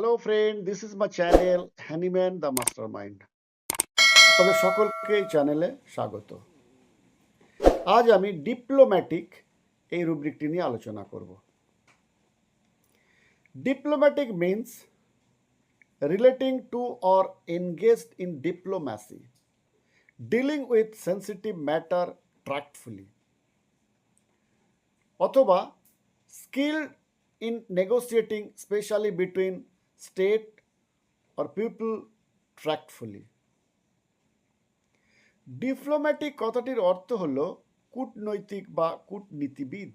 Hello friend, this is my channel Hahnemann the mastermind. তবে সকলকে এই চ্যানেলে স্বাগত। আজ আমি ডিপ্লোম্যাটিক এই রুব্রিকটি নিয়ে আলোচনা করব। Diplomatic means relating to or engaged in diplomacy, dealing with sensitive matter tactfully, অথবা skilled in negotiating specially between state or people tractfully. Diplomatic কথাটির অর্থ হল কূটনৈতিক বা কূটনীতিবিদ।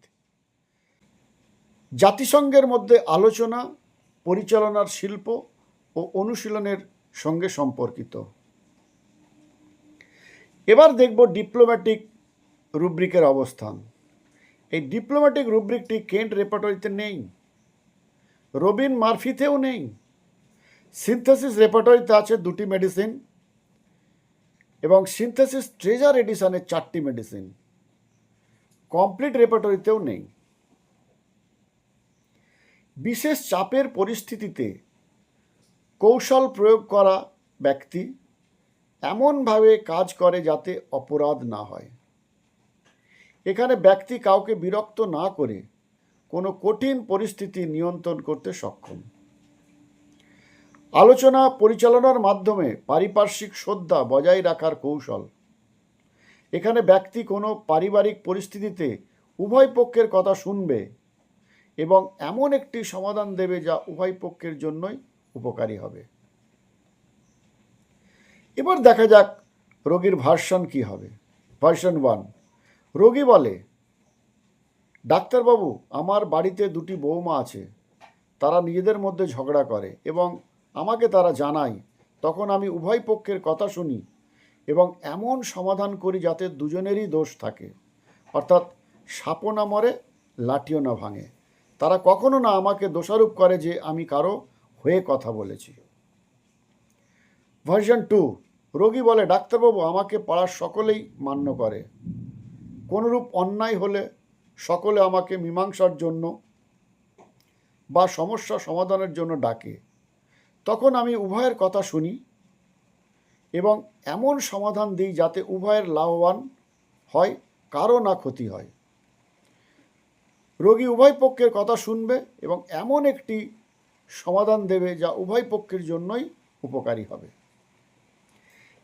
জাতিসংঘের মধ্যে আলোচনা, পরিচালনার শিল্প ও অনুশীলনের সঙ্গে সম্পর্কিত। এবার দেখব ডিপ্লোম্যাটিক রুব্রিকের অবস্থান। এই ডিপ্লোম্যাটিক রুব্রিকটি কেন্ট রেপার্টরিতে নেই, রবিন মার্ফিতেও নেই। সিনথেসিস রেপার্টরিতে আছে 2টি মেডিসিন এবং সিনথেসিস ট্রেজার এডিশনে 4টি মেডিসিন। কমপ্লিট রেপার্টরিতেও নেই। বিশেষ চাপের পরিস্থিতিতে কৌশল প্রয়োগ করা ব্যক্তি এমনভাবে কাজ করে যাতে অপরাধ না হয়। এখানে ব্যক্তি কাউকে বিরক্ত না করে কোনো কঠিন পরিস্থিতি নিয়ন্ত্রণ করতে সক্ষম। আলোচনা পরিচালনার মাধ্যমে পারিপার্শ্বিক শ্রদ্ধা বজায় রাখার কৌশল। এখানে ব্যক্তি কোনো পারিবারিক পরিস্থিতিতে উভয় পক্ষের কথা শুনবে এবং এমন একটি সমাধান দেবে যা উভয় পক্ষের জন্যই উপকারী হবে। এবার দেখা যাক রোগীর ভার্সন কি হবে। ভার্সন 1। রোগী বলে, ডাক্তারবাবু, আমার বাড়িতে 2টি বৌমা আছে। তারা নিজেদের মধ্যে ঝগড়া করে এবং আমাকে তারা জানায়। তখন আমি উভয় পক্ষের কথা শুনি এবং এমন সমাধান করি যাতে দুজনেরই দোষ থাকে, অর্থাৎ সাপও না মরে, লাঠিও না ভাঙে। তারা কখনো না আমাকে দোষারোপ করে যে আমি কারো হয়ে কথা বলেছি। ভার্সন 2। রোগী বলে, ডাক্তারবাবু, আমাকে পাড়ার সকলেই মান্য করে। কোনরূপ অন্যায় হলে সকলে আমাকে মীমাংসার জন্য বা সমস্যা সমাধানের জন্য ডাকে। তখন আমি উভয়ের কথা শুনি এবং এমন সমাধান দিই যাতে উভয়ের লাভবান হয়, কারো না ক্ষতি হয়। রোগী উভয় পক্ষের কথা শুনবে এবং এমন একটি সমাধান দেবে যা উভয় পক্ষের জন্যই উপকারী হবে।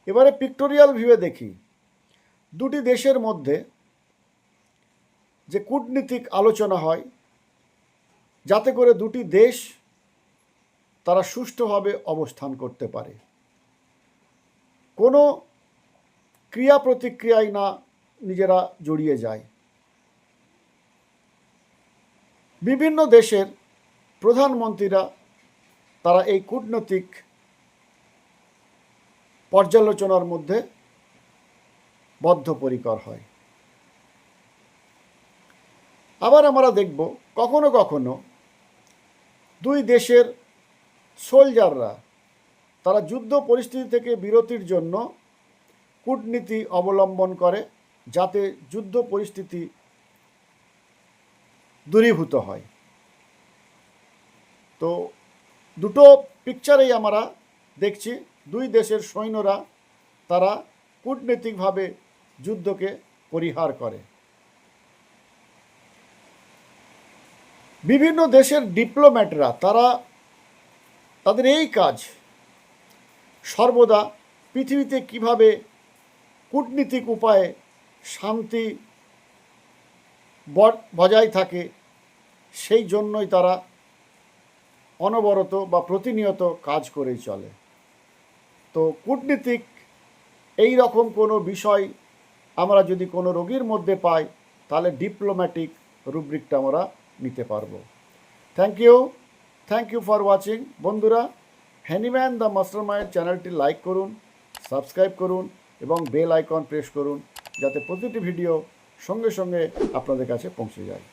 এবারে পিক্টোরিয়াল ভিউয়ে দেখি 2টি দেশের মধ্যে যে কূটনীতিক আলোচনা হয় যাতে করে 2টি দেশ তারা সুষ্ঠুভাবে অবস্থান করতে পারে, কোনো ক্রিয়া প্রতিক্রিয়ায় না নিজেরা জড়িয়ে যায়। বিভিন্ন দেশের প্রধানমন্ত্রীরা তারা এই কূটনৈতিক পর্যালোচনার মধ্যে বদ্ধপরিকর হয়। আবার আমরা দেখব কখনো কখনো 2 দেশের সোলজাররা তারা যুদ্ধ পরিস্থিতি থেকে বিরতির জন্য কূটনীতি অবলম্বন করে যাতে যুদ্ধ পরিস্থিতি দূরীভূত হয়। তো দুটো পিকচারেই আমরা দেখছি 2 দেশের সৈন্যরা তারা কূটনৈতিকভাবে যুদ্ধকে পরিহার করে। বিভিন্ন দেশের ডিপ্লোম্যাটরা তারা তাদের এই কাজ সর্বদা পৃথিবীতে কিভাবে কূটনীতিক উপায়ে শান্তি বজায় থাকে সেই জন্যই তারা অনবরত বা প্রতিনিয়ত কাজ করেই চলে। তো কূটনীতিক এই রকম কোনো বিষয় আমরা যদি কোনো রোগীর মধ্যে পাই তাহলে ডিপ্লোম্যাটিক রুব্রিকটা আমরা নিতে পারবো। Thank you for watching. বন্ধুরা, হ্যানিম্যান দ্য মাস্টারমাইন্ড চ্যানেলটি লাইক করুন, সাবস্ক্রাইব করুন এবং বেল আইকন প্রেস করুন যাতে প্রতিটি ভিডিও সঙ্গে সঙ্গে আপনাদের কাছে পৌঁছে যায়।